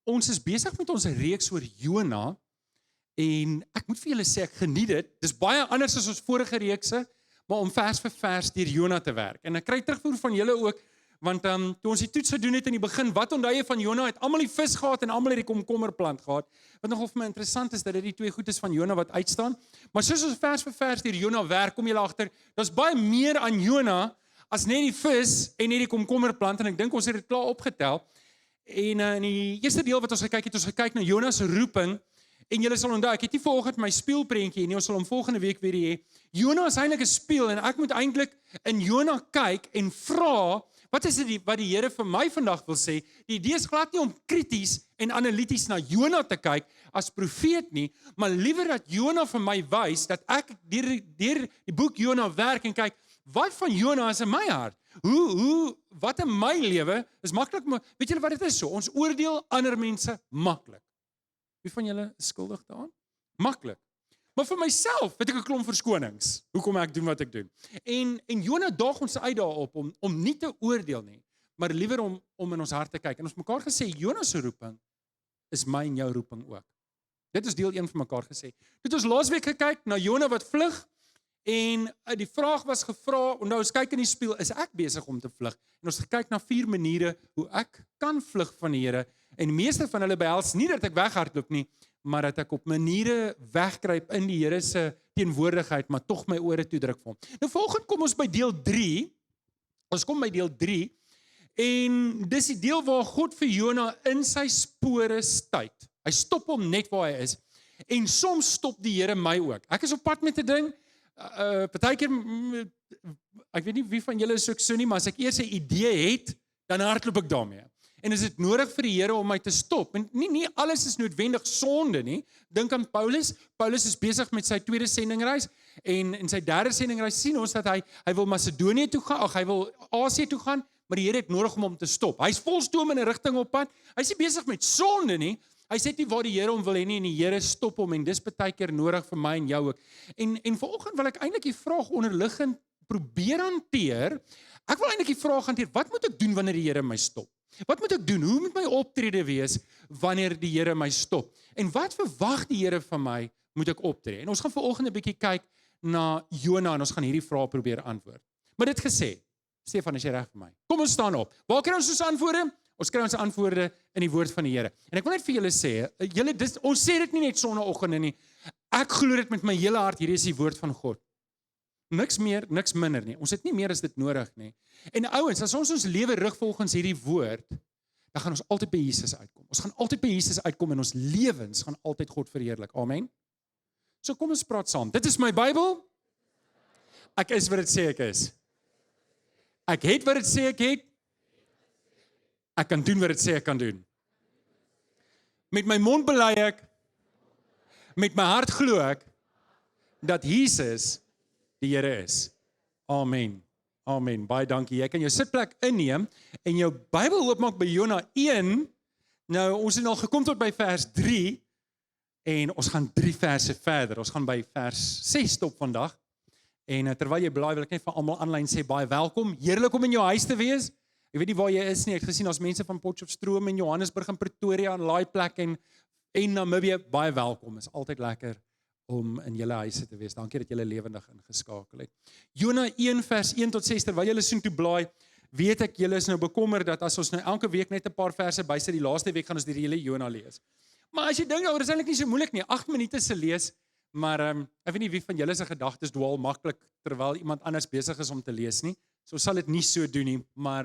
Ons is besig met ons reeks oor Jona en ek moet vir julle sê ek geniet dit. Dis baie anders as ons vorige reekse, maar om vers vir vers deur Jona te werk. En ek kry terugvoer van julle ook, want toe ons die toets gedoen het in die begin, wat onthou jy van Jona? Het almal die vis gehad en almal het die komkommerplant gehad. Wat nogal vir my interessant is dat dit die twee goedes van Jona wat uitstaan. Maar soos ons vers vir vers deur Jona werk, kom julle agter, daar's baie meer aan Jona as net die vis en net die komkommerplant, en ek dink ons het dit klaar opgetel. En in die eerste deel wat ons gekyk na Jona se roeping, en julle sal onthou, ek het nie vanoggend my spieelprentjie nie, ons sal hom volgende week weer hê. Jona is eintlik 'n spieël, en ek moet eintlik in Jona kyk en vra, wat is dit wat die Here vir my vandag wil sê? Die idee is glad nie om krities en analities na Jona te kyk as profeet nie, maar liewer dat Jona vir my wys, dat ek deur die boek Jona werk en kyk, wat van Jona is in my hart? Wat in my lewe is maklik, maar weet julle wat dit is so? Ons oordeel ander mense maklik. Wie van julle is skuldig daaraan? Maklik. Maar vir myself het ek 'n klomp verskonings. Hoekom ek doen wat ek doen. En Jona daag ons uit daarop om nie te oordeel nie, maar liewer om in ons hart te kyk. En ons mekaar gesê, Jona se roeping is my en jou roeping ook. Dit is deel 1 van mekaar gesê. Dit ons laasweek gekyk na Jona wat vlug, en die vraag was gevra, onthou ons kyk in die spieël, is ek besig om te vlug? En ons het gekyk na 4 maniere hoe ek kan vlug van die Here, en die meeste van hulle behels nie dat ek weghardloop nie, maar dat ek op maniere wegkruip in die Here se teenwoordigheid, maar tog my ore toedruk vir hom. Nou volgende kom ons by deel 3, en dis die deel waar God vir Jona in sy spore stuit. Hy stop hom net waar hy is, en soms stop die Here my ook. Ek is op pad met 'n ding, partykeer, ek weet nie wie van julle is ook so nie, maar as ek eers 'n idee het, dan hardloop ek daarmee. En is dit nodig vir die Here om my te stop? En nie alles is noodwendig sonde nie. Dink aan Paulus. Paulus is besig met sy tweede sendingreis, en in sy derde sendingreis sien ons dat hy wil Macedonië toe gaan, hy wil Asië toe gaan, maar die Here het nodig om hom te stop. Hy's volstoom in 'n rigting op pad. Hy's nie besig met sonde nie. Hy sê nie waar die Here hom wil hê nie, en die Here stop hom, en dis baie keer nodig vir my en jou ook. En vanoggend wil ek eintlik die vraag onderliggend probeer hanteer. Ek wil eintlik die vraag hanteer, wat moet ek doen wanneer die Here my stop? Wat moet ek doen? Hoe moet my optrede wees wanneer die Here my stop? En wat verwag die Here van my moet ek optree? En ons gaan vanoggend 'n bietjie kyk na Jona, en ons gaan hierdie vrae probeer antwoord. Maar dit gesê, Stefan, is jy reg vir my? Kom ons staan op. Waar kry ons antwoorde? Ons kry ons antwoorde in die woord van die Here. En ek wil net vir julle sê, ons sê dit nie net sonnaandoggende nie. Ek glo dit met my hele hart, hierdie is die woord van God. Niks meer, niks minder nie. Ons het nie meer as dit nodig nie. En ouens, as ons lewe rig volgens hierdie woord, dan gaan ons altyd by Jesus uitkom. Ons gaan altyd by Jesus uitkom, en ons lewens gaan altyd God verheerlik. Amen. So kom ons praat saam. Dit is my Bybel. Ek is wat dit sê ek is. Ek het wat dit sê ek het. Ek kan doen wat dit sê ek kan doen. Met my mond bely ek, met my hart glo ek, dat Jesus die Here is. Amen. Amen. Baie dankie. Jy kan jou sitplek inneem en jou Bybel oopmaak by Jona 1. Nou, ons het al gekom tot by vers 3 en ons gaan 3 verse verder. Ons gaan by vers 6 stop vandag. En terwyl jy blaai, wil ek net vir almal aanlyn sê baie welkom. Heerlik om in jou huis te wees. Ek weet nie waar jy is nie. Ek het gesien ons mense van Potchefstroom en Johannesburg en Pretoria en Laaiplek en Namibië. Baie welkom. Is altyd lekker om in julle huise te wees. Dankie dat julle lewendig ingeskakel het. Jona 1 vers 1 tot 6, terwyl julle soontoe blaai, weet ek julle is nou bekommer dat as ons nou elke week net 'n paar verse bysit, die laaste week gaan ons die hele Jona lees. Maar as jy dink daaroor, is eintlik nie so moeilik nie. 8 minute se lees, maar ek weet nie wie van julle se gedagtes dwaal maklik terwyl iemand anders besig is om te lees nie. So sal dit nie so doen nie, maar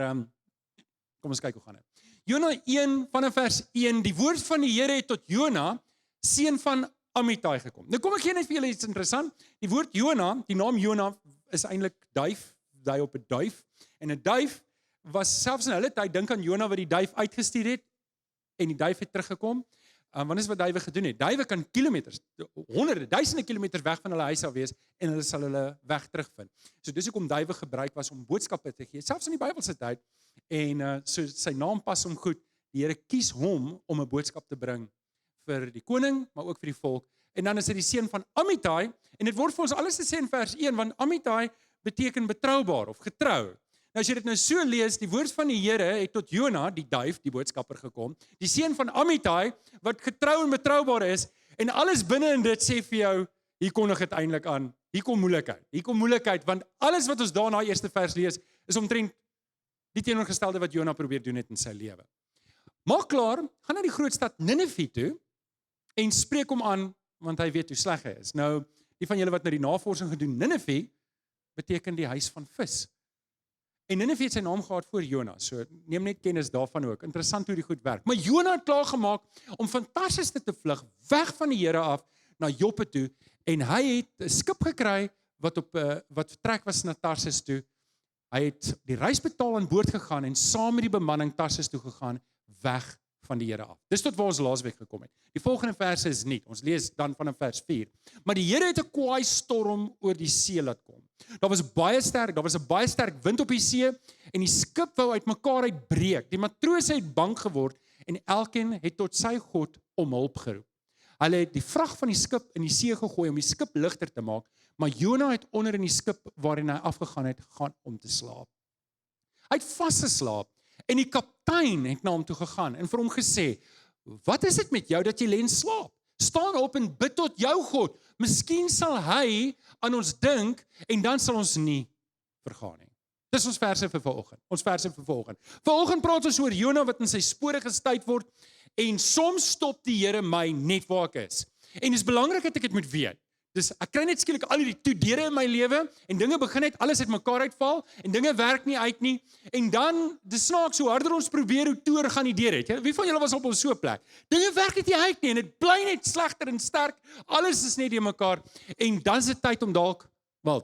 kom ons kyk hoe gaan dit. Jona 1 vanaf vers 1, die woord van die Here het tot Jona, seun van Amittai gekom. Nou kom ek gee net vir julle iets interessant. Die woord Jona, die naam Jona is eintlik duif, dui op 'n duif. En 'n duif was selfs in hulle tyd, dink aan Jona wat die duif uitgestuur het en die duif het teruggekom. Want is wat duwe gedoen het. Duwe kan kilometers, honderde, duisende kilometers weg van hulle huis af wees en hulle sal hulle weg terugvind. So dis hoekom duwe gebruik was om boodskappe te gee, selfs in die Bybelse tyd. En so sy naam pas hom goed. Die Here kies hom om 'n boodskap te bring vir die koning, maar ook vir die volk. En dan is hy die seun van Amittai, en dit word vir ons alles gesê in vers 1, want Amittai beteken betroubaar of getrou. Nou as jy dit nou so lees, die woord van die Here het tot Jona, die duif, die boodskapper gekom, die seun van Amittai, wat getrou en betroubaar is, en alles binne in dit sê vir jou, hier kondig dit eintlik aan, hier kom moeilikheid, want alles wat ons daarna eerste vers lees, is omtrent die teenoorgestelde wat Jona probeer doen het in sy lewe. Maak klaar, gaan na die groot stad Ninive toe, en spreek hom aan, want hy weet hoe sleg hy is. Nou, die van julle wat nou die navorsing gedoen, Ninive beteken die huis van vis. En Ninive het sy naam gehad voor Jona, so neem net kennis daarvan ook. Interessant hoe die goed werk. Maar Jona het klaargemaak om van Tarsis te vlug, weg van die Here af, na Joppe toe, en hy het 'n skip gekry, wat vertrek was na Tarsis toe. Hy het die reis betaal aan boord gegaan, en saam met die bemanning Tarsis toe gegaan, weg van die Here af. Dis tot waar ons laasweek gekom het. Die volgende verse is nie, ons lees dan vanaf vers 4. Maar die Here het 'n kwaai storm oor die see laat kom. Daar was 'n baie sterk wind op die see, en die skip wou uitmekaar uitbreek. Die matrose het bang geword, en elkeen het tot sy God om hulp geroep. Hulle het die vrag van die skip in die see gegooi om die skip ligter te maak, maar Jona het onder in die skip waarin hy afgegaan het, gegaan om te slaap. Hy het vasgeslaap, en die kaptein het na hom toe gegaan en vir hom gesê, wat is dit met jou dat jy lê en slaap? Staan op en bid tot jou God. Miskien sal hy aan ons dink, en dan sal ons nie vergaan nie. Dis ons verse vir vanoggend. Vanoggend praat ons oor Jona wat in sy spore gestuit word, en soms stop die Here my net waar ek is. En dis belangrik dat ek dit moet weet. Dus ek kry net skielik al hierdie toedere in my lewe, en dinge begin net alles uit mekaar uitval, en dinge werk nie uit nie, en dan, dis snaaks, hoe harder ons probeer, hoe toer gaan die deur het. Wie van julle was op so 'n plek? Dinge werk net nie uit nie, en dit bly net slegter en sterk, alles is net in mekaar, en dan is dit tyd om dalk,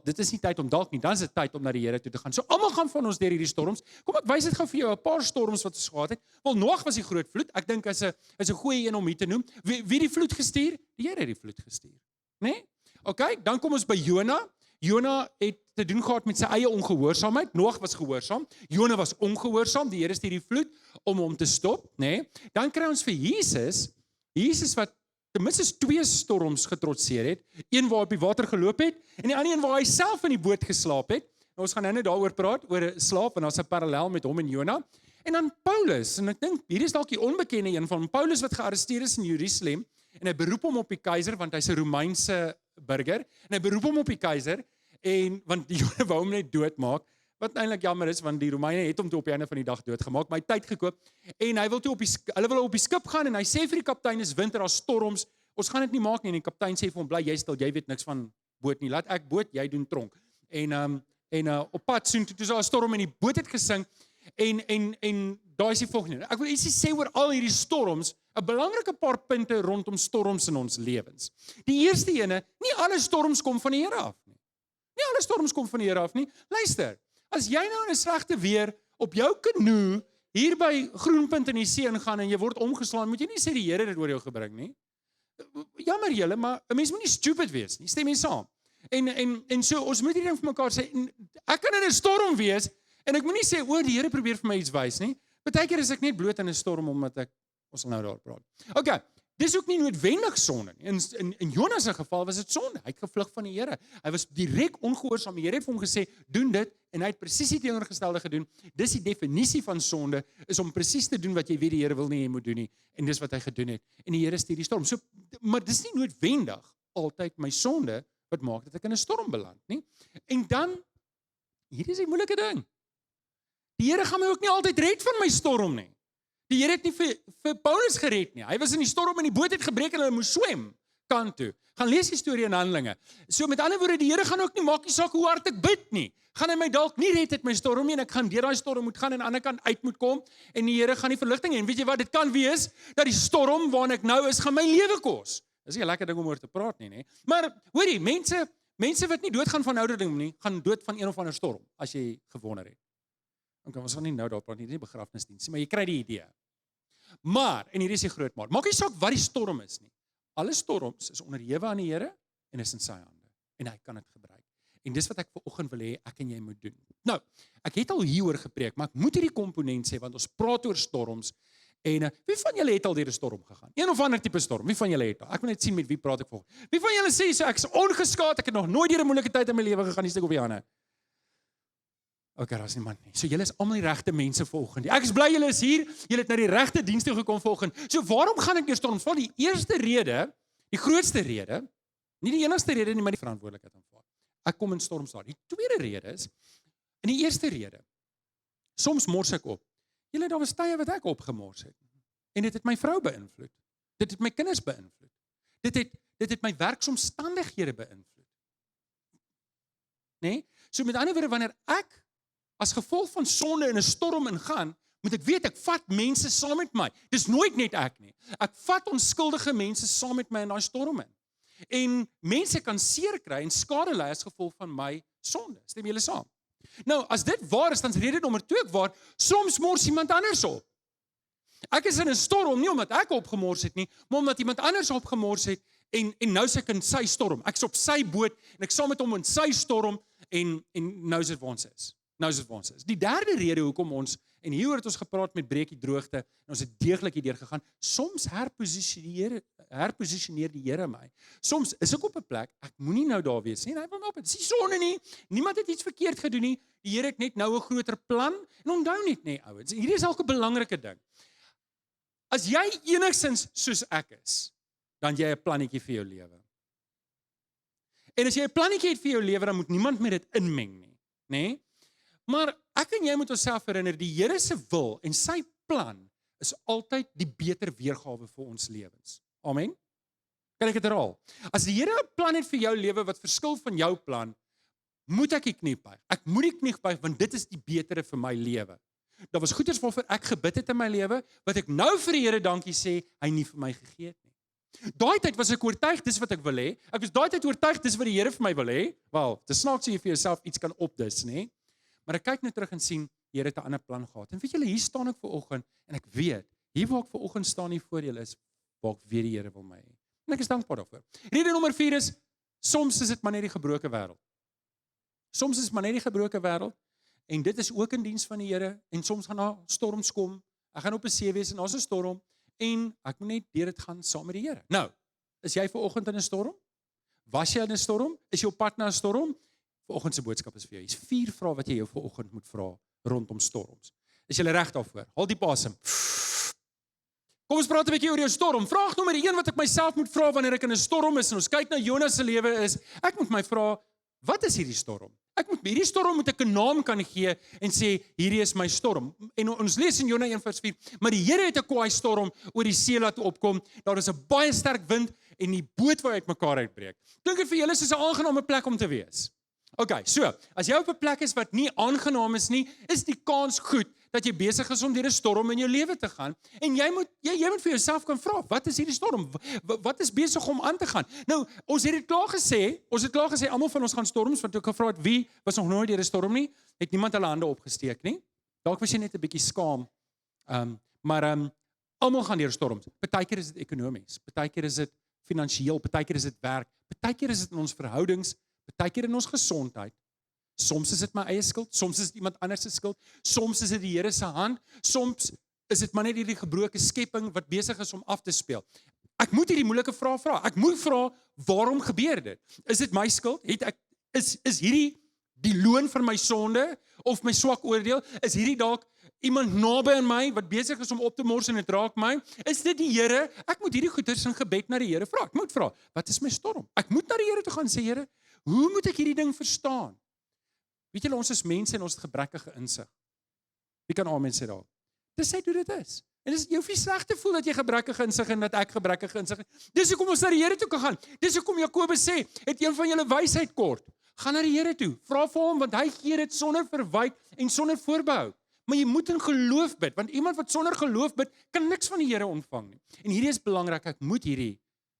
dit is nie tyd om dalk nie, dan is dit tyd om na die Here toe te gaan. So almal gaan van ons deur hierdie storms. Kom ek wys dit gou vir jou 'n paar storms wat ons gehad het. Wel, Noag was die groot vloed. Ek dink is 'n goeie een om hier te noem. Wie die vloed gestuur? Die Here het die vloed gestuur. Né? Okay, dan kom ons by Jona. Jona het te doen gehad met sy eie ongehoorsaamheid. Noag was gehoorsaam. Jona was ongehoorsaam. Die Here stuur die vloed om hom te stop, né? Dan kry ons vir Jesus wat ten minste 2 storms getrotseer het. Een waar op die water geloop het, en die ander een waar hy self in die boot geslaap het. Nou, ons gaan nou net daaroor praat, oor slaap, en daar's 'n parallel met hom en Jona. En dan Paulus, en ek dink hier is dalk die onbekende een van Paulus wat gearresteer is in Jerusalem, en hy beroep hom op die keiser, want hy's 'n Romeinse burger, en hy beroep hom op die keiser, en want die Jode wou hom net doodmaak, wat eintlik jammer is, want die Romeine het hom toe op die einde van die dag doodgemaak, maar hy het tyd gekoop, en hy wil toe hulle wil op die skip gaan, en hy sê vir die kaptein, is winter, daar's storms, ons gaan dit nie maak nie, en die kaptein sê vir hom, bly jy stil, jy weet niks van boot nie, laat ek boot, jy doen tronk, en op pad soontoe, toe is daar 'n storm, en die boot het gesink, en daar is die volgende, ek wil ietsie sê oor al hierdie storms, 'n belangrike paar punte rondom storms in ons lewens. Die eerste ene, nie alle storms kom van die Here af nie. Nie alle storms kom van die Here af nie. Luister, as jy nou in 'n slegte weer op jou kanoe hier by Groenpunt in die see ingaan en jy word omgeslaan, moet jy nie sê die Here het dit oor jou gebring nie. Jammer julle, maar 'n mens moet nie stupid wees nie. Stem jy saam? En so ons moet hierdie ding vir mekaar sê, ek kan in 'n storm wees en ek moenie sê o, die Here probeer vir my iets wys nie. Partykeer is ek net bloot in 'n storm omdat ons sal nou daar praat. Okay, dis ook nie noodwendig sonde nie. In Jonas se geval was dit sonde. Hy het gevlug van die Here. Hy was direk ongehoorsaam. Die Here het vir hom gesê, doen dit, en hy het presies die teenoorgestelde gedoen. Dis die definisie van sonde, is om presies te doen wat jy weet die Here wil nie jy moet doen nie. En dis wat hy gedoen het. En die Here stuur die storm. So, maar dis nie noodwendig altyd my sonde wat maak dat ek in 'n storm beland nie. En dan, hier is die moeilike ding. Die Here gaan my ook nie altyd red van my storm nie. Die Here het nie vir Paulus gered nie. Hy was in die storm en die boot het gebreek en hulle moes swem kant toe. Gaan lees die storie in Handelinge. So met ander woorde, die Here gaan ook nie maak nie saak hoe hard ek bid nie. Gaan hy my dalk nie red uit my storm nie, en ek gaan deur daai storm moet gaan en aan die ander kant uit moet kom, en die Here gaan nie verligting hê. En weet jy wat, dit kan wees dat die storm waarin ek nou is, gaan my lewe kos. Dis nie 'n lekker ding om oor te praat nie. Maar hoorie, mense wat nie doodgaan van ouderdom nie, gaan dood van een of ander storm, as jy gewonder het. Okay, ons gaan nie nou daar praat nie, dit is nie begrafnisdiens nie, maar jy kry die idee. Maar, en hier is die groot maar, maak nie saak wat die storm is nie. Alle storms is onderhewe aan die Here en is in sy hande. En hy kan dit gebruik. En dis wat ek vanoggend wil hê ek en jy moet doen. Nou, ek het al hieroor gepreek, maar ek moet hierdie komponent sê, want ons praat oor storms. En wie van julle het al deur 'n storm gegaan? Een of ander tipe storm. Wie van julle het al? Ek wil net sien met wie praat ek volgens. Wie van julle sê so ek is ongeskaad, ek het nog nooit deur 'n moeilike tyd in my lewe gegaan, nie steek op die hande. Okay, daar's niemand nie. So julle is almal die regte mense vanoggend. Ek is bly julle is hier. Julle het na die regte diens toe gekom vanoggend. So waarom gaan ek deur storms val? Die eerste rede, die grootste rede, nie die enigste rede nie, maar die verantwoordelikheid aanvaar. Ek kom in storms daar. Die tweede rede is, en die eerste rede, soms mors ek op. Julle, daar was tye wat ek opgemors het. En dit het my vrou beïnvloed. Dit het my kinders beïnvloed. Dit het my werksomstandighede beïnvloed. Nee? So met ander woorde, wanneer ek as gevolg van sonde in 'n storm ingaan, moet ek weet ek vat mense saam met my. Dis nooit net ek nie. Ek vat onskuldige mense saam met my in daai storm in. En mense kan seer kry en skade ly as gevolg van my sonde. Stem julle saam? Nou, as dit waar is, dan is rede nommer 2 ook waar, soms mors iemand anders op. Ek is in 'n storm, nie omdat ek opgemors het nie, maar omdat iemand anders opgemors het, en nou is ek in sy storm. Ek is op sy boot, en ek saam met hom in sy storm, en nou is dit waar ons is. Die derde rede hoekom ons, en hieroor het ons gepraat met Breekie Droogte, en ons het deeglik hierdeur gegaan, soms herposisioneer die Here my. Soms is ek op 'n plek, ek moenie nou daar wees nie, hy wil my op, dit is nie sonde nie, niemand het iets verkeerd gedoen nie, die Here het net nou 'n groter plan, en onthou net nie, ouens, hierdie is ook 'n belangrike ding. As jy enigstens soos ek is, dan jy 'n plannetjie vir jou lewe. En as jy 'n plannetjie het vir jou lewe, dan moet niemand met dit inmeng nie, nê? Maar ek en jy moet onsself herinner, die Here se wil en sy plan is altyd die beter weergawe vir ons lewens. Amen? Kan ek dit herhaal? As die Here 'n plan het vir jou lewe wat verskil van jou plan, moet ek die knie buig. Ek moet die knie buig, want dit is die betere vir my lewe. Daar was goeders waarvoor ek gebid het in my lewe, wat ek nou vir die Here dankie sê, hy nie vir my gegee het nie. Daai tyd was ek oortuig, dis wat ek wil hê. Ek was daai tyd oortuig, dis wat die Here vir my wil hê. Wel, dis snaaks as jy vir jouself iets kan opdis, nê? Maar ek kyk nou terug en sien, die Here het 'n ander plan gehad. En weet julle, hier staan ek vanoggend, en ek weet, hier waar ek vanoggend staan hier voor julle is, waar ek weet die Here wil my hê. En ek is dankbaar daarvoor. Rede nommer 4 is, soms is dit maar net die gebroke wêreld. Soms is dit maar net die gebroke wêreld, en dit is ook in diens van die Here, en soms gaan daar storms kom, ek gaan op 'n see wees, en daar's 'n storm, en ek moet net deur dit gaan saam met die Here. Nou, is jy vanoggend in 'n storm? Was jy in 'n storm? Is jy op pad na 'n storm? Vanoggend se boodskap is vir jou. Hier's 4 vrae wat jy jou vanoggend moet vra rondom storms. Is jy reg daarvoor? Haal diep asem. Kom ons praat 'n bietjie oor jou storm. Vraag nommer 1 wat ek myself moet vra wanneer ek in 'n storm is, en ons kyk na Jonas se lewe is, ek moet my vra, wat is hierdie storm? Hierdie storm moet ek 'n naam kan gee en sê, hierdie is my storm. En ons lees in Jona 1:4, maar die Here het 'n kwaai storm oor die see laat opkom. Daar is 'n baie sterk wind en die boot wou uitmekaar uitbreek. Dink dit vir julle is 'n aangename plek om te wees. Okay, so, as jy op 'n plek is wat nie aangenaam is nie, is die kans goed dat jy besig is om deur 'n storm in jou lewe te gaan. En jy moet vir jouself kan vra, wat is hierdie storm? Wat is besig om aan te gaan? Nou, ons het klaar gesê, almal van ons gaan storms, want ek gevra het wie was nog nooit deur 'n storm nie, het niemand hulle hande opgesteek nie. Dalk was jy net 'n bietjie skaam. Maar almal gaan deur storms. Partykeer is dit ekonomies, partykeer is dit finansiëel, partykeer is dit werk, partykeer is dit in ons verhoudings, partykeer in ons gesondheid. Soms is dit my eie skuld, soms is dit iemand anders se skuld, soms is dit die Here se hand, soms is dit maar net hierdie gebroke skepping wat besig is om af te speel. Ek moet hierdie moeilike vrae vra. Ek moet vra, waarom gebeur dit? Is dit my skuld? Is hierdie die loon vir my sonde of my swak oordeel? Is hierdie dalk iemand naby aan my wat besig is om op te mors en dit raak my? Is dit die Here? Ek moet hierdie goeders in gebed na die Here vra. Ek moet vra, wat is my storm? Ek moet na die Here toe gaan en sê, Here, hoe moet ek hierdie ding verstaan? Weet julle, ons is mense en ons het gebrekkige insig. Wie kan amen sê daar? Dis net hoe dit is. En jy hoef nie sleg te voel dat jy gebrekkige insig en dat ek gebrekkige insig het. Dis hoekom ons na die Here toe kan gaan. Dis hoekom Jakobus sê, het een van julle wysheid kort. Gaan na die Here toe. Vra vir hom, want hy gee dit sonder verwyte en sonder voorbehou. Maar jy moet in geloof bid, want iemand wat sonder geloof bid, kan niks van die Here ontvang nie. En hierdie is belangrik, ek moet hierdie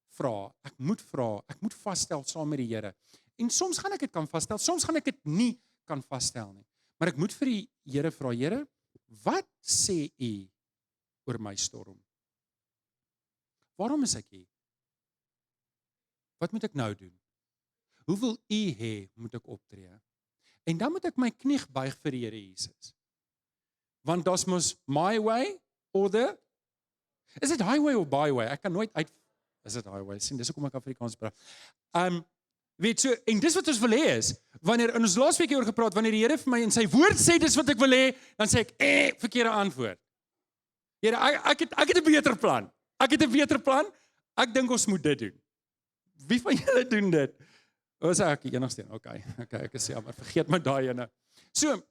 vra, ek moet vasstel saam met die Here. En soms gaan ek dit kan vasstel, soms gaan ek dit nie kan vasstel nie. Maar ek moet vir die Here vra, Here, wat sê U oor my storm? Waarom is ek hier? Wat moet ek nou doen? Hoe wil U hê moet ek optree? En dan moet ek my knie buig vir die Here Jesus. Want daar's mos my way or the... Is dit highway of byway? Ek kan nooit uit... Is dit highway? Sien, dis hoekom ek Afrikaans praat. Weet so, en dis wat ons wil hê is, wanneer in ons laasweek oor gepraat, wanneer die Here vir my in sy woord sê dis wat ek wil hê, dan sê ek verkeerde antwoord. Here, ek het 'n beter plan. Ek het 'n beter plan. Ek dink ons moet dit doen. Wie van julle doen dit? O, sê ek die enigste een. Okay, ek is jammer, vergeet my daai ene. So,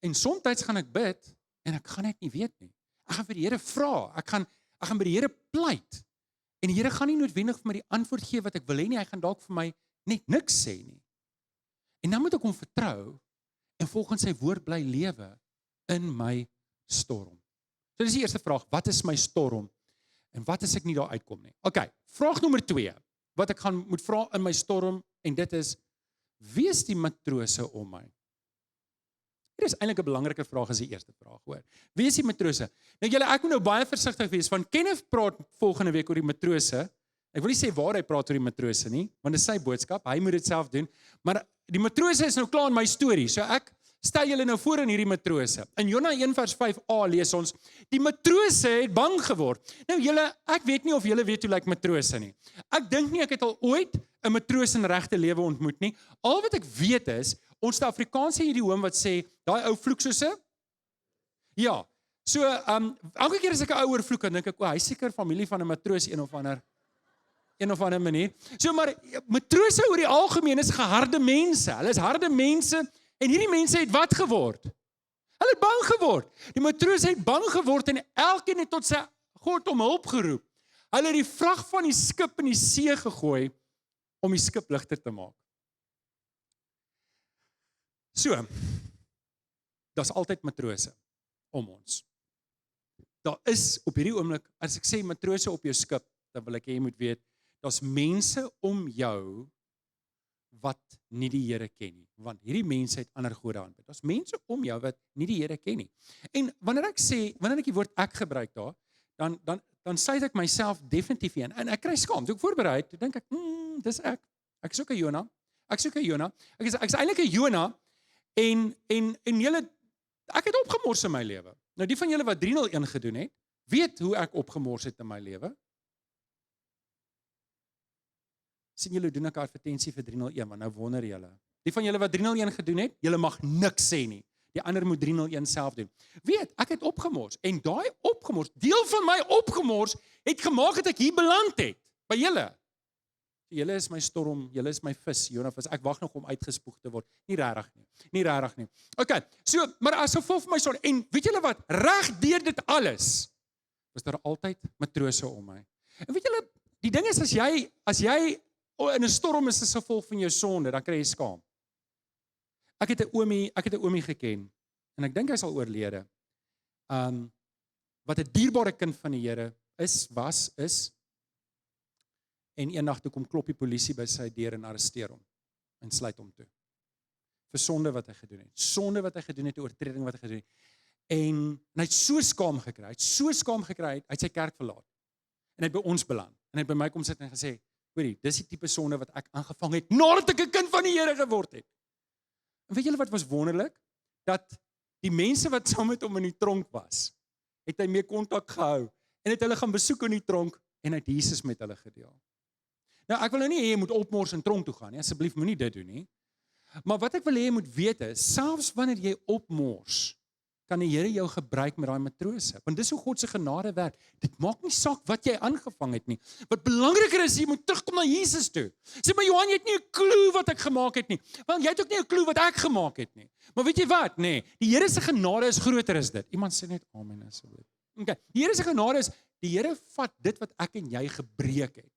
en soms gaan ek bid en ek gaan net nie weet nie. Ek gaan vir die Here vra. Ek gaan by die Here pleit. En die Here gaan nie noodwendig vir my die antwoord gee wat ek wil hê nie. Hy gaan dalk vir my net niks sê nie. En dan moet ek hom vertrou en volgens sy woord bly lewe in my storm. So dis die eerste vraag, wat is my storm? En wat as ek nie daar uitkom nie? Okay, vraag nommer 2, wat ek gaan moet vra in my storm, en dit is, wie is die matrose om my? Hier is eintlik 'n belangriker vraag as die eerste vraag, hoor. Wie is die matrose? Nou julle, ek moet nou baie versigtig wees, want Kenneth praat volgende week oor die matrose. Ek wil nie sê waar hy praat oor die matrose nie, want dit is sy boodskap, hy moet dit self doen, maar die matrose is nou klaar in my storie, so ek stel julle nou voor in hierdie matrose. In Jona 1 vers 5a lees ons, die matrose het bang geword. Nou julle, ek weet nie of julle weet hoe lyk matrose nie. Ek dink nie ek het al ooit 'n matroos in regte lewe ontmoet nie. Al wat ek weet is, ons Afrikaanse idiom wat sê, daai ou vloek soos 'n? Ja. So, elke keer as ek 'n ouer vloek, dan dink ek, hy is seker familie van 'n matroos een of ander manier. So, maar matrose oor die algemeen is geharde mense. Hulle is harde mense. En hierdie mense het wat geword? Hulle het bang geword. Die matroos het bang geword en elkeen het tot sy God om hulp geroep. Hulle het die vrag van die skip in die see gegooi om die skip ligter te maak. So, daar's altyd matrose om ons. Daar is op hierdie oomblik, as ek sê matrose op jou skip, dan wil ek hê jy moet weet, daar's mense om jou wat nie die Here ken nie, want hierdie mense het ander gode aanbid. Daar's mense om jou wat nie die Here ken nie. En wanneer ek die woord ek gebruik daar, dan sluit ek myself definitief in. En ek kry skaam. Toe ek voorberei, toe dink ek, dis ek. Ek is ook 'n Jona. Ek is eintlik 'n Jona en julle, ek het opgemors in my lewe. Nou die van julle wat 301 gedoen het, weet hoe ek opgemors het in my lewe. Sien julle doen ek 'n advertensie vir 301, want nou wonder julle. Die van julle wat 301 gedoen het, julle mag niks sê nie. Die ander moet 301 self doen. Weet, ek het opgemors en daai opgemors, deel van my opgemors het gemaak dat ek hier beland het by julle. Julle is my storm, julle is my vis, Jonas, ek wag nog om uitgespoeg te word. Nie regtig nie. Okay, so, maar as gevolg van my storm, en weet julle wat, reg deur dit alles, was daar altyd matrose om my. En weet julle, die ding is, as jy in 'n storm is as gevolg van jou sonde, dan kry jy skaam. Ek het 'n oomie geken, en ek dink hy sal oorlede, wat 'n dierbare kind van die Here is, en eendag toe kom klop die polisie by sy deur en arresteer hom, en sluit hom toe. Vir sonde wat hy gedoen het, 'n oortreding wat hy gedoen het. En hy het so skaam gekry, hy het sy kerk verlaat, en hy het by ons beland, en hy het by my kom sit en gesê, hoorie, dis die tipe sonde wat ek aangevang het, nadat ek 'n kind van die Here geword het. En weet julle wat was wonderlik? Dat die mense wat saam met hom in die tronk was, het hy mee kontak gehou, en het hulle gaan besoek in die tronk, en het Jesus met hulle gedeel. Nou, ek wil nou nie hê jy moet opmors in tronk toe gaan nie, asseblief moenie dit doen nie. Maar wat ek wil hê jy moet weet is, selfs wanneer jy opmors, kan die Here jou gebruik met daai matrose. Want dis hoe God se genade werk. Dit maak nie saak wat jy aangevang het nie. Wat belangriker is, jy moet terugkom na Jesus toe. Sê maar Johan, jy het nie 'n klou wat ek gemaak het nie. Want jy het ook nie 'n klou wat ek gemaak het nie. Maar weet jy wat? Nee, die Here se genade is groter as dit. Iemand sê net amen asseblief. Okay, die Here se genade is, die Here vat dit wat ek en jy gebreek het.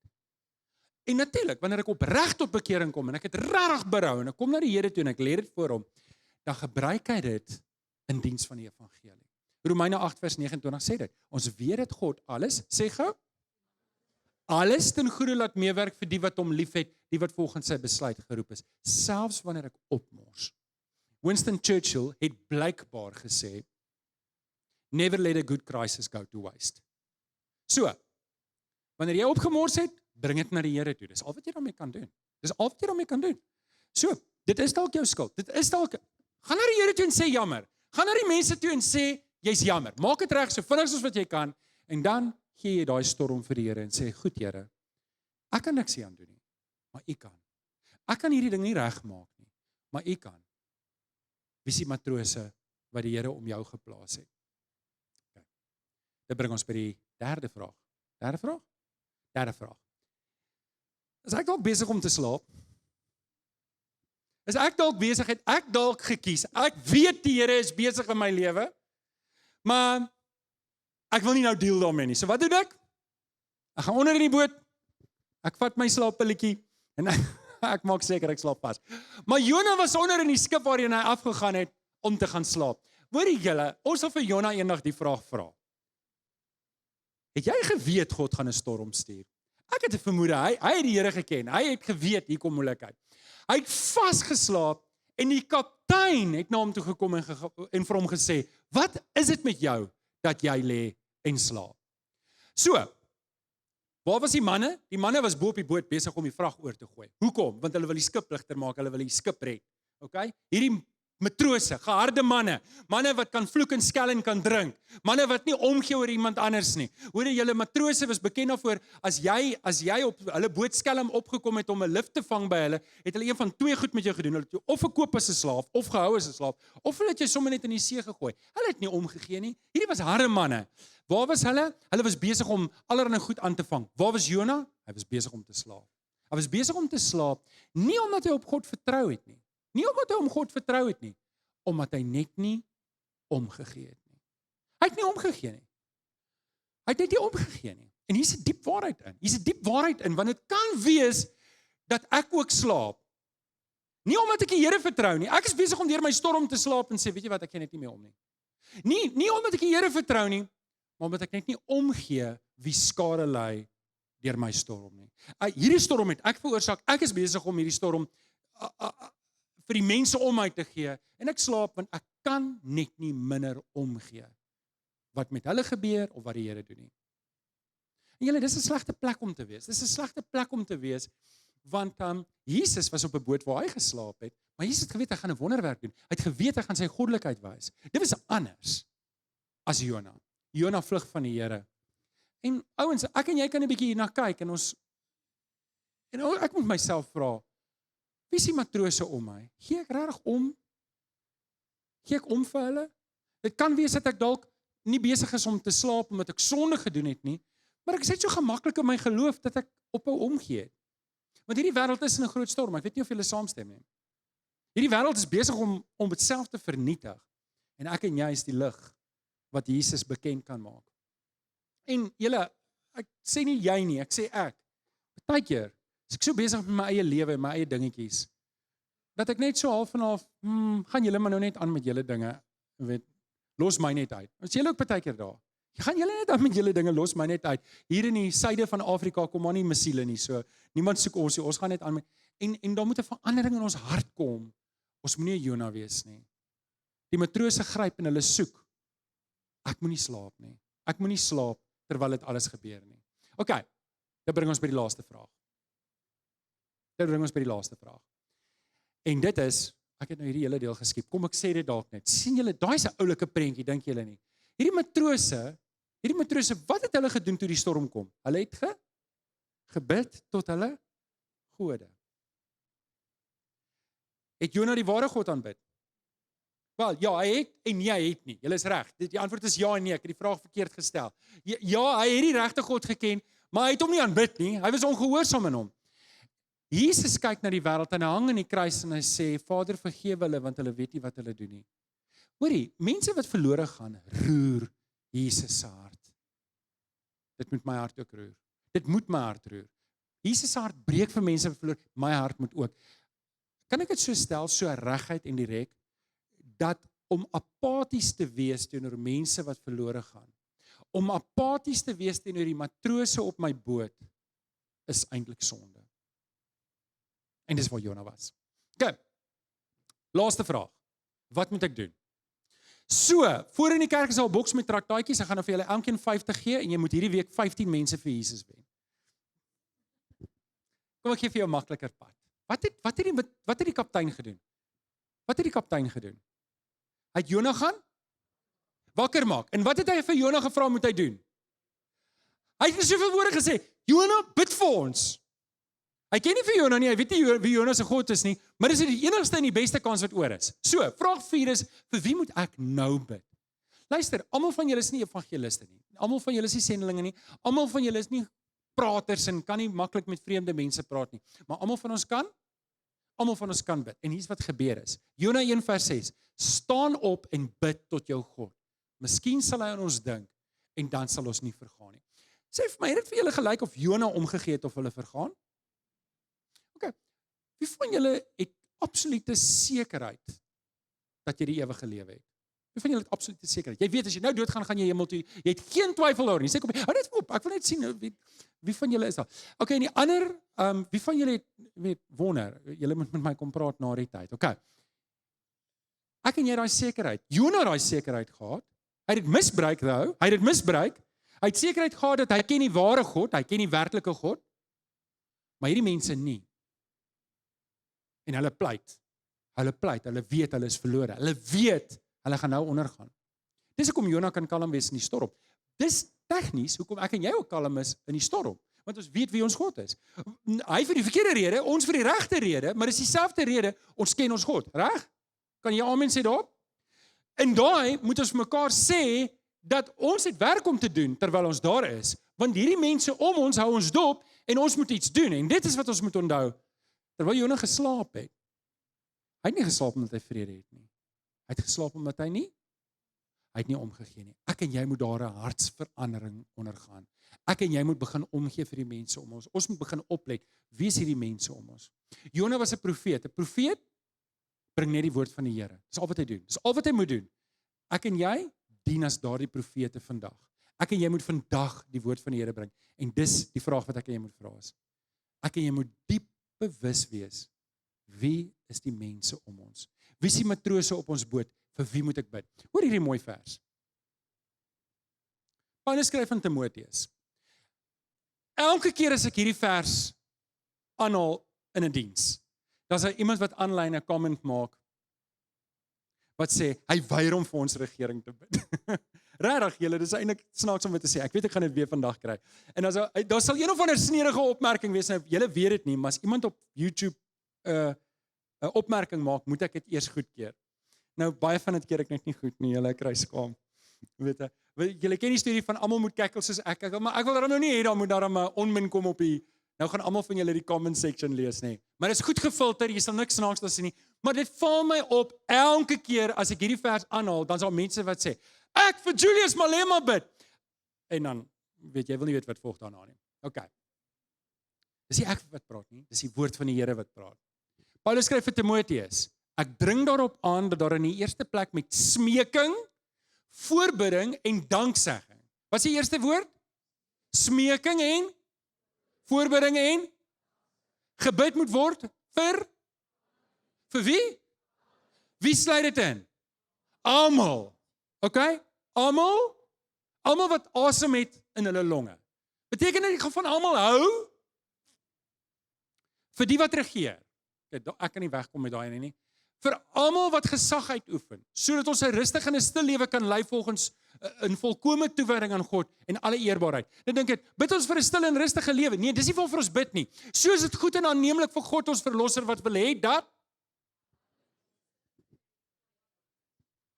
En natuurlik, wanneer ek opreg tot bekering kom en ek het regtig berou en ek kom na die Here toe en ek lê dit voor hom, dan gebruik hy dit in diens van die evangelie. Romeine 8 vers 29 sê dit. Ons weet dat God alles, sê gou, alles ten goeie laat meewerk vir die wat hom liefhet, die wat volgens sy besluit geroep is, selfs wanneer ek opmors. Winston Churchill het blykbaar gesê, never let a good crisis go to waste. So, wanneer jy opgemors het, bring dit na die Here toe. Dis al wat jy daarmee kan doen. So, dit is dalk jou skuld. Gaan na die Here toe en sê jammer. Gaan na die mense toe en sê, jy's jammer. Maak dit reg so vinnig soos wat jy kan, en dan gee jy daai storm vir die Here en sê, goed Here, ek kan niks hieraan doen nie. maar U kan. Ek kan hierdie ding nie regmaak nie, maar U kan. Wie is die matrose wat die Here om jou geplaas het? Okay. Dit bring ons by die derde vraag. Derde vraag. Is ek dalk besig om te slaap? Is ek dalk besig, het ek dalk gekies? Ek weet die Here is besig in my lewe, maar ek wil nie nou deel daarmee nie. So wat doen ek? Ek gaan onder in die boot, ek vat my slaappilletjie, en ek maak seker ek slaap pas. Maar Jona was onder in die skip waarin hy afgegaan het, om te gaan slaap. Hoorie julle, ons sal vir Jona eendag die vraag vra. Het jy geweet God gaan 'n storm stuur? Ek het 'n vermoede, hy het die Here geken, hy het geweet, hier kom moeilikheid. Hy het vasgeslaap, en die kaptein het na hom toe gekom en vir hom gesê, wat is dit met jou, dat jy lê en slaap? So, waar was die manne? Die manne was bo op die boot besig om die vrag oor te gooi. Hoekom? Want hulle wil die skip ligter maak, hulle wil die skip red. Okay? Hierdie matrose, geharde manne wat kan vloek en skel en kan drink, manne wat nie omgee oor iemand anders nie. Hoor jy, julle matrose was bekend daarvoor, as jy op hulle boot skelm opgekom het om 'n lift te vang by hulle, het hulle een van twee goed met jou gedoen, hulle het jou of verkoop as 'n slaaf, of gehou as 'n slaaf, of hulle het jou sommer net in die see gegooi. Hulle het nie omgegee nie. Hierdie was harde manne. Waar was hulle? Hulle was besig om allerlei goed aan te vang. Waar was Jona? Hy was besig om te slaap. Hy was besig om te slaap, nie omdat hy op God vertrou het nie. Nie omdat hy om God vertrou het nie, omdat hy net nie omgegee het nie. Hy het nie omgegee nie. Hy het net nie omgegee nie. En hier's 'n diep waarheid in. Hier's 'n diep waarheid in, want dit kan wees dat ek ook slaap. Nie omdat ek die Here vertrou nie. Ek is besig om deur my storm te slaap en sê, weet jy wat, ek gee net nie meer om nie. Nie omdat ek die Here vertrou nie, maar omdat ek net nie omgee wie skade ly deur my storm nie. Hierdie storm het ek veroorsaak. Ek is besig om hierdie storm vir die mense om my te gee, en ek slaap, want ek kan net nie minder omgee wat met hulle gebeur, of wat die Here doen nie. En julle, dis 'n slegte plek om te wees. Dis 'n slegte plek om te wees, want Jesus was op 'n boot waar hy geslaap het, maar Jesus het geweet hy gaan 'n wonderwerk doen. Hy het geweet hy gaan sy goddelikheid wys. Dit was anders as Jona. Jona vlug van die Here. En ouens, ek en jy kan 'n bietjie hierna kyk, en ek moet myself vra, wie is die matrose om my? Gee ek regtig om? Gee ek om vir hulle? Dit kan wees dat ek dalk nie besig is om te slaap omdat ek sonde gedoen het nie, maar ek is net so gemaklik in my geloof dat ek ophou omgee het. Want hierdie wêreld is in 'n groot storm. Ek weet nie of julle saamstem nie. Hierdie wêreld is besig om dit self te vernietig. En ek en jy is die lig wat Jesus bekend kan maak. En julle, ek sê nie jy nie, ek sê ek. Partykeer is ek so besig met my eie lewe en my eie dingetjies, dat ek net so half en half, gaan julle maar nou net aan met julle dinge, weet, los my net uit. Is julle ook partykeer daar? Gaan julle net aan met julle dinge, los my net uit. Hier in die suide van Afrika kom maar nie missiele nie, so niemand soek ons nie, ons gaan net aan met, en daar moet 'n verandering in ons hart kom. Ons moenie 'n Jona wees nie. Die matrose gryp en hulle soek. Ek moenie slaap nie. Ek moenie slaap terwyl dit alles gebeur nie. Okay, dit bring ons by die laaste vraag. En dit is, ek het nou hierdie hele deel geskiep, kom ek sê dit dalk net, sien julle, daai is 'n oulike prentjie, dink julle nie? Hierdie matrose, wat het hulle gedoen toe die storm kom? Hulle het gebid tot hulle gode. Het Jona die ware God aanbid? Wel, ja, hy het en jy het nie. Julle is reg. Die antwoord is ja en nee, ek het die vraag verkeerd gestel. Ja, hy het die regte God geken, maar hy het hom nie aanbid nie. Hy was ongehoorsaam aan hom. Jesus kyk na die wêreld en hy hang in die kruis en hy sê, Vader, vergewe hulle, want hulle weet nie wat hulle doen nie. Hoorie, mense wat verlore gaan, roer Jesus se hart. Dit moet my hart ook roer. Dit moet my hart roer. Jesus se hart breek vir mense wat verloor, my hart moet ook. Kan ek dit so stel, so regheid en direk, dat om apaties te wees teenoor mense wat verlore gaan, om apaties te wees teenoor die matrose op my boot, is eintlik sonde. En dis waar Jona was. Okay, laaste vraag. Wat moet ek doen? So, voor in die kerk is al 'n boks met traktaatjies, ek gaan nou vir julle elkeen 50 gee, en jy moet hierdie week 15 mense vir Jesus wen. Kom ek gee vir jou 'n makliker pad. Wat het die kaptein gedoen? Hy het Jona gaan wakker maak. En wat het hy vir Jona gevra moet hy doen? Hy het vir soveel woorde gesê, Jona, bid vir ons. Hy ken nie vir Jona nie, hy weet nie wie Jona se God is nie, maar dis die enigste en die beste kans wat oor is. So, vraag 4 is, vir wie moet ek nou bid? Luister, almal van julle is nie evangeliste nie. Almal van julle is nie sendelinge nie. Almal van julle is nie praters en kan nie maklik met vreemde mense praat nie. Maar almal van ons kan bid. En hier's wat gebeur is. Jona 1 vers 6. Staan op en bid tot jou God. Miskien sal hy aan ons dink en dan sal ons nie vergaan nie. Sê vir my, het dit vir julle gelyk of Jona omgegee het of hulle vergaan? OK. Wie van julle het absolute sekerheid dat jy die ewige lewe het? Wie van julle het absolute sekerheid? Jy weet as jy nou doodgaan, gaan jy hemel toe. Jy het geen twyfel daaroor nie. Sê kom, hou net op. Ek wil net sien wie van julle is daar. OK, en die ander, wie van julle het wonder, julle moet met my kom praat na die tyd. OK. Ek en jy daai sekerheid. Jona daai sekerheid gehad. Hy het dit misbruik nou. Hy het sekerheid gehad dat hy ken die ware God, hy ken die werklike God. Maar hierdie mense nie. En hulle pleit, hulle weet hulle is verlore. Hulle weet hulle gaan nou ondergaan. Dis hoekom Jona kan kalm wees in die storm. Dis tegnies hoekom ek en jy ook kalm is in die storm. Want ons weet wie ons God is. Hy vir die verkeerde rede, ons vir die regte rede, maar dis dieselfde rede, ons ken ons God, reg? Kan jy amen sê daarop? En daai moet ons mekaar sê dat ons het werk om te doen terwyl ons daar is, want hierdie mense om ons hou ons dop en ons moet iets doen en dit is wat ons moet onthou. Terwyl Jona geslaap het. Hy het nie geslaap omdat hy vrede het nie. Hy het geslaap omdat hy het nie omgegee nie. Ek en jy moet daar 'n hartsverandering ondergaan. Ek en jy moet begin omgee vir die mense om ons. Ons moet begin oplet, wie is hierdie mense om ons? Jona was 'n profeet. 'n Profeet bring net die woord van die Here. Dis al wat hy doen. Dis al wat hy moet doen. Ek en jy dien as daardie profete vandag. Ek en jy moet vandag die woord van die Here bring. En dis die vraag wat ek en jy moet vra is. Ek en jy moet diep bewus wees. Wie is die mense om ons? Wie is die matrose op ons boot? Vir wie moet ek bid? Hoor hierdie mooi vers. Paulus skryf aan Timoteus. Elke keer as ek hierdie vers aanhaal in 'n diens, dan is daar iemand wat aanlyn 'n comment maak wat sê hy weier om vir ons regering te bid. Regtig julle, dis eintlik snaaks om dit te sê. Ek weet ek gaan dit weer vandag kry. En daar sal een of ander snedige opmerking wees. Nou julle weet dit nie, maar as iemand op YouTube 'n opmerking maak, moet ek dit eers goedkeur. Nou baie van dit keer ek net nie goed nie. Julle kry skaam. Weet jy, julle ken die storie van almal moet kekkel soos ek. Maar ek wil daarom nou nie hê daar moet daarom 'n onmin kom op die. Nou gaan almal van julle die comment section lees, nê. Maar dit is goed gefilter, jy sal niks snaaks daar sien nie. Maar dit val my op elke keer as ek hierdie vers aanhaal, dan is daar mense wat sê, ek vir Julius Malema bid. En dan weet jy wil nie weet wat volg daarna nie. OK. Dis nie ek wat praat nie, dis die woord van die Here wat praat. Paulus skryf vir Timoteus, ek dring daarop aan dat daar in die eerste plek met smeking, voorbidding en danksegging. Wat is die eerste woord? Smeking en voorbidding en gebid moet word vir wie? Wie sluit dit in? Almal. OK? Almal wat asem het in hulle longe. Beteken dit ek gaan van almal hou? Vir die wat regeer. Ek kan nie wegkom met daai nie. Vir almal wat gesag uitoefen, sodat ons 'n rustige en 'n stil lewe kan lei volgens in volkomme toewyding aan God en alle eerbaarheid. Dan dink ek, bid ons vir 'n stil en rustige lewe. Nee, dis nie waarvoor ons bid nie. So is dit goed en aanneemlik vir God ons verlosser wat wil hê dat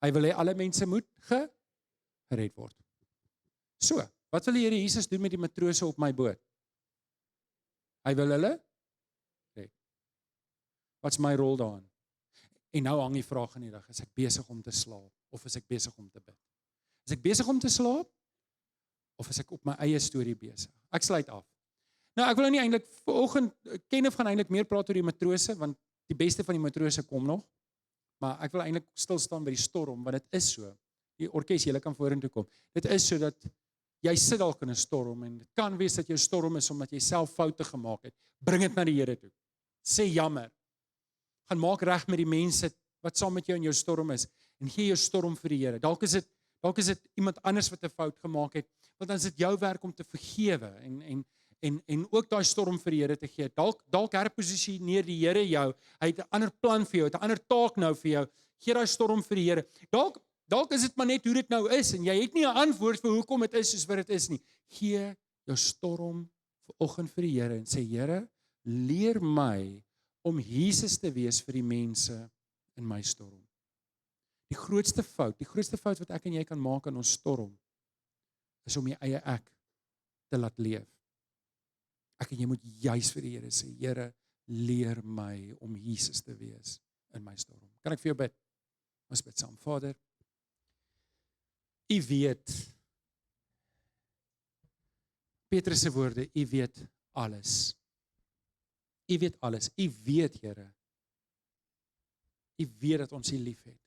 hy wil hê alle mense moet gered word. So, wat wil die Here Jesus doen met die matrose op my boot? Hy wil hulle red. Wat's my rol daarin? En nou hang die vraag in die dag, is ek besig om te slaap of is ek besig om te bid? Is ek besig om te slaap of is ek op my eie storie besig? Ek sluit af. Nou ek wil nou nie eintlik vanoggend Kenneth gaan eintlik meer praat oor die matrose want die beste van die matrose kom nog. Maar ek wil eintlik stil staan by die storm want dit is so. Die orkes julle kan vorentoe kom. Dit is so dat jy sit dalk in 'n storm en dit kan wees dat jou storm is omdat jy self foute gemaak het. Bring dit na die Here toe. Sê jammer. Gaan maak reg met die mense wat saam met jou in jou storm is en gee jou storm vir die Here. Dalk is dit iemand anders wat 'n fout gemaak het, want dan is dit jou werk om te vergewe en ook daai storm vir die Here te gee. Dalk herposisioneer die Here jou. Hy het 'n ander plan vir jou, 'n ander taak nou vir jou. Gee daai storm vir die Here. Dalk is dit maar net hoe dit nou is en jy het nie 'n antwoord vir hoekom dit is soos wat dit is nie. Gee jou storm vanoggend vir die Here en sê Here, leer my om Jesus te wees vir die mense in my storm. Die grootste fout wat ek en jy kan maak in ons storm, is om die eie ek te laat leef. Ek en jy moet juis vir die Here sê, Here, leer my om Jesus te wees in my storm. Kan ek vir jou bid? Ons bid saam. Vader, U weet, Petrus se woorde, U weet alles. U weet alles. U weet, Here. U weet dat ons U liefhet.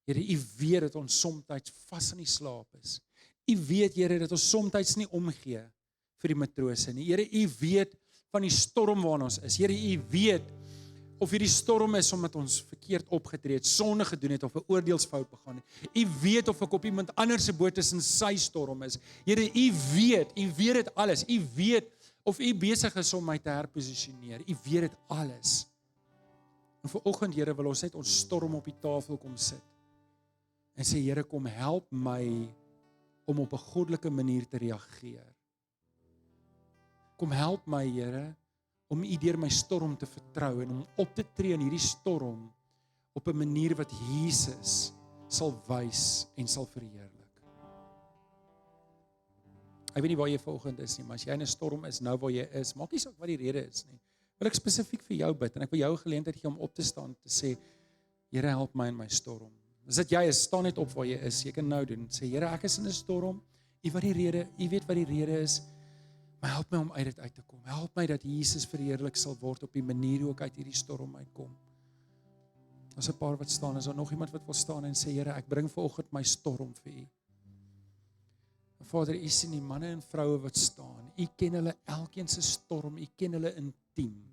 Here, U weet dat ons soms vas in die slaap is. U weet, Here, dat ons soms nie omgee vir die matrose nie. Here, U weet van die storm waarin ons is. Here, U weet of hierdie storm is omdat ons verkeerd opgetree het, sonde gedoen het of 'n oordeelsfout begaan het. U weet of ek op iemand anders se boot is en sy storm is. Here, U weet dit alles. U weet of U besig is om my te herposisioneer. U weet dit alles. En vanoggend, Here, wil ons net ons storm op die tafel kom sit. En sê, Here, kom help my om op 'n goddelike manier te reageer. Kom help my, Here, om U deur my storm te vertrou en om op te tree in hierdie storm op 'n manier wat Jesus sal wys en sal verheerlik. Ek weet nie waar jy vanoggend is nie, maar as jy in 'n storm is, nou waar jy is, maak nie saak wat die rede is nie. Wil ek spesifiek vir jou bid en ek wil jou 'n geleentheid gee om op te staan te sê, Here, help my in my storm. As dit jy is, staan net op waar jy is. Jy kan nou doen. Sê, Here, ek is in 'n storm. U weet wat die rede is. Maar help my om uit dit uit te kom. Help my dat Jesus verheerlik sal word op die manier hoe ek uit hierdie storm uitkom. As 'n paar wat staan, is daar nog iemand wat wil staan en sê, Here, ek bring vanoggend my storm vir U. Vader, U sien die manne en vroue wat staan. U ken hulle elkeen se storm. U ken hulle intiem.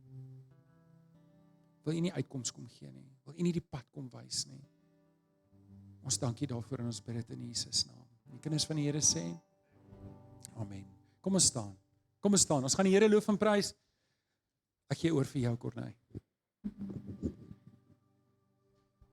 Wil U nie uitkoms kom gee nie? Wil U nie die pad kom wys nie? Ons dank U daarvoor en ons bid dit in Jesus naam. Die kinders van die Here sê, Amen. Kom ons staan. Ons gaan die Here loof en prys. Ek gee oor vir jou, Corneille.